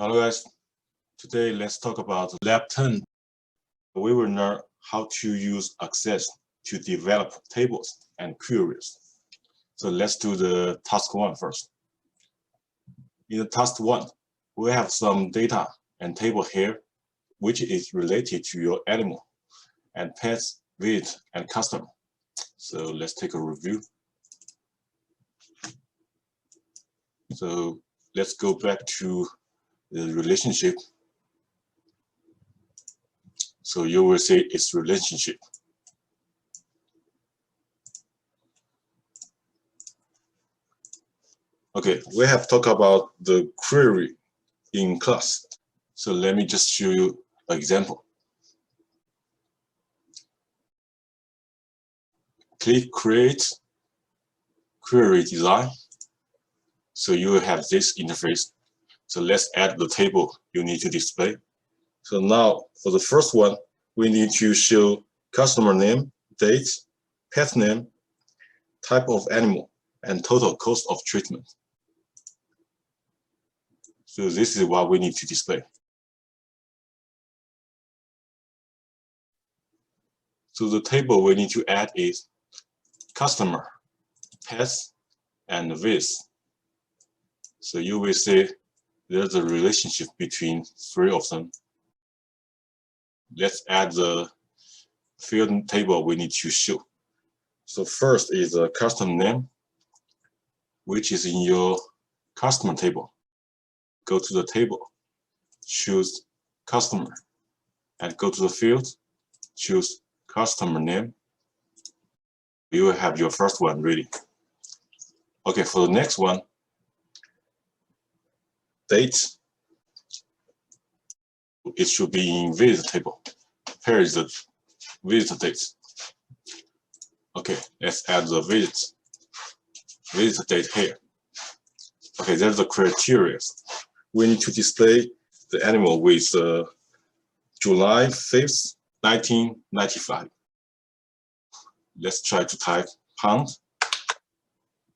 Hello guys, today let's talk about Lab 10. We will learn how to use Access to develop tables and queries. So let's do the task 1 first. In the task 1, we have some data and table here, which is related to your animal and pets, visit, and customer. So let's take a review. So let's go back to the relationship. So you will see its relationship. Okay, we have talked about the query in class. So let me just show you an example. Click Create Query Design. So you will have this interface. So let's add the table you need to display. So now for the first one, we need to show customer name, date, pet name, type of animal, and total cost of treatment. So this is what we need to display. So the table we need to add is customer, pets, and visits. So you will see there's a relationship between 3 of them. Let's add the field table we need to show. So first is a customer name, which is in your customer table. Go to the table, choose customer, and go to the field, choose customer name. You will have your first one ready. Okay, for the next one, date, it should be in visit table. Here is the visit date. Okay, let's add the visit date here. Okay, there's the criteria. We need to display the animal with July 5th, 1995. Let's try to type pound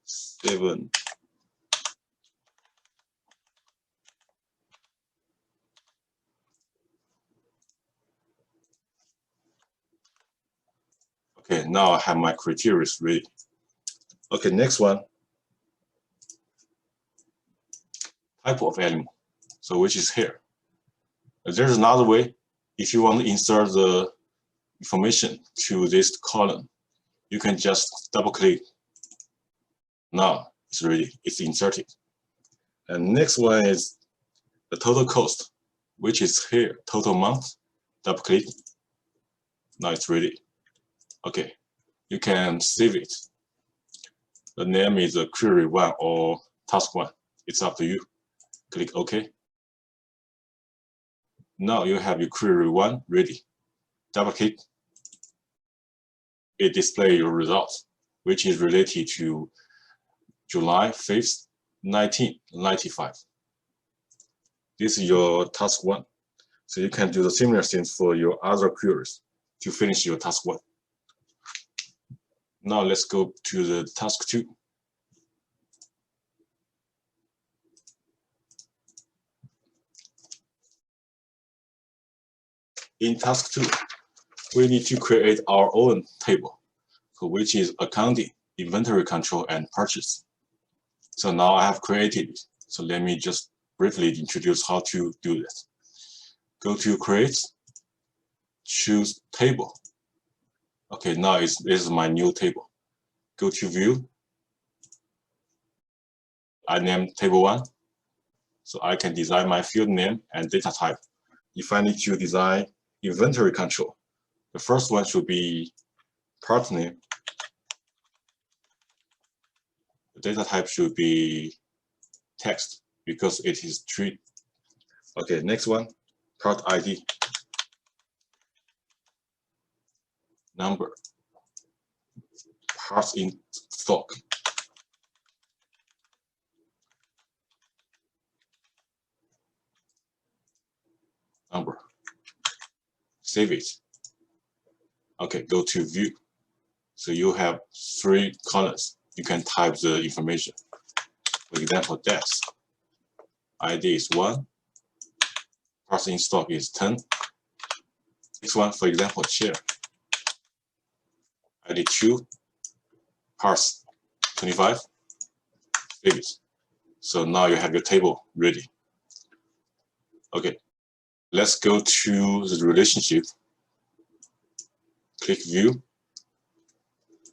7. Okay, now I have my criteria ready. Okay, next one, type of animal. So which is here. There's another way. If you want to insert the information to this column, you can just double click. Now it's ready, it's inserted. And next one is the total cost, which is here, total month. Double click. Now it's ready. Okay, you can save it. The name is query 1 or task 1. It's up to you. Click OK. Now you have your query 1 ready. Double click. It displays your results, which is related to July 5th, 1995. This is your task 1. So you can do the similar things for your other queries to finish your task 1. Now let's go to the task 2. In task 2, we need to create our own table, which is accounting, inventory control, and purchase. So now I have created it. So let me just briefly introduce how to do this. Go to Create, choose Table. Okay, now this is my new table. Go to View. I name Table 1. So I can design my field name and data type. If I need to design inventory control, the first one should be part name. The data type should be text because it is tree. Okay, next one, part ID. Number. Parts in stock. Number. Save it. Okay, go to view. So you have 3 columns. You can type the information. For example, death. ID is 1, parts in stock is 10. Next one, for example, chair. I did 2, parts 25, save it. So now you have your table ready. Okay, let's go to the relationship. Click View,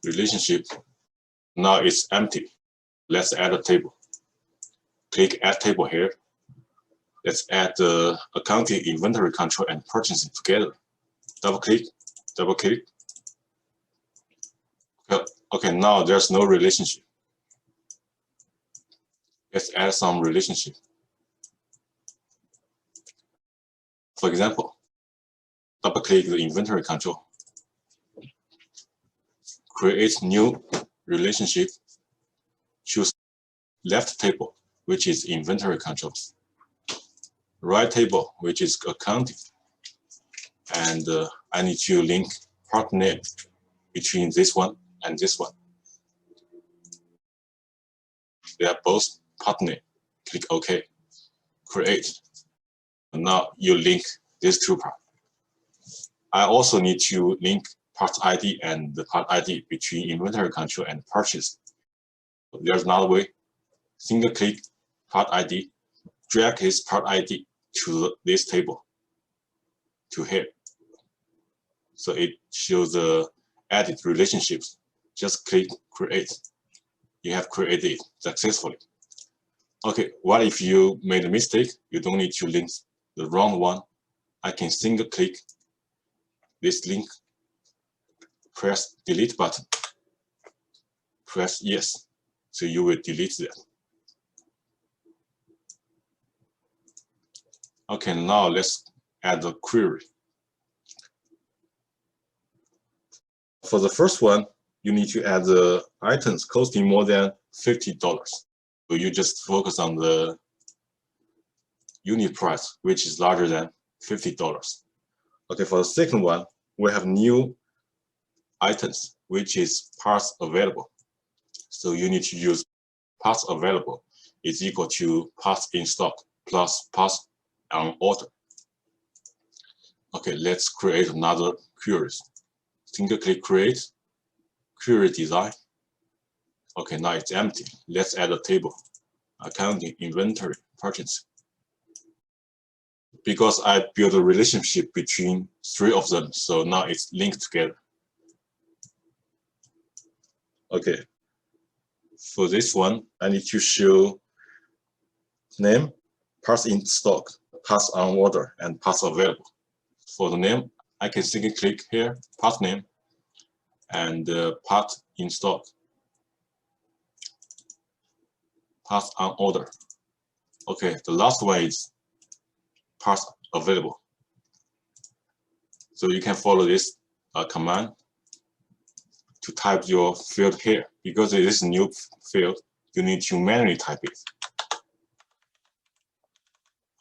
Relationship. Now it's empty. Let's add a table. Click Add Table here. Let's add the accounting, inventory control, and purchasing together. Double click. Okay, now there's no relationship. Let's add some relationship. For example, double click the inventory control. Create new relationship. Choose left table, which is inventory controls. Right table, which is accounting. And I need to link part name between this one and this one. They are both part name. Click OK. Create. And now you link these two parts. I also need to link part ID and the part ID between inventory control and purchase. There's another way. Single click part ID, drag this part ID to this table, to here. So it shows the added relationships. Just click create. You have created it successfully. Okay, what if you made a mistake? You don't need to link the wrong one. I can single click this link, press delete button, press yes. So you will delete that. Okay, now let's add a query. For the first one, you need to add the items costing more than $50. So you just focus on the unit price, which is larger than $50. Okay, for the second one, we have new items, which is parts available. So you need to use parts available is equal to parts in stock plus parts on order. Okay, let's create another query. Single click create, query design. Okay, now it's empty. Let's add a table. Accounting, inventory, purchase. Because I built a relationship between 3 of them, so now it's linked together. Okay. For this one, I need to show name, parts in stock, parts on order, and parts available. For the name, I can single click here, part name, and part in stock, parts on order. Okay, the last one is parts available. So you can follow this command to type your field here. Because it is a new field, you need to manually type it.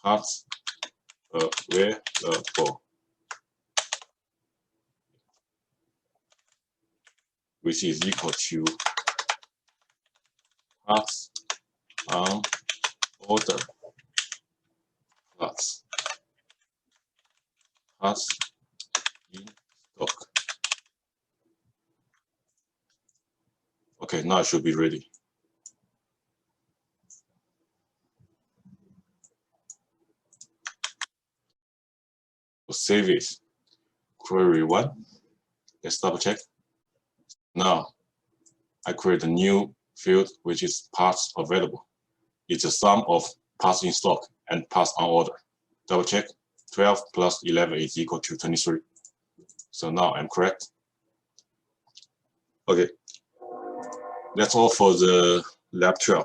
Parts available, which is equal to parts on order plus parts in stock. Okay, now it should be ready. Save it. Query 1. Let's double check. Now I create a new field which is parts available. It's a sum of parts in stock and parts on order. Double check. 12 plus 11 is equal to 23. So now I'm correct. Okay. That's all for the Lab 12.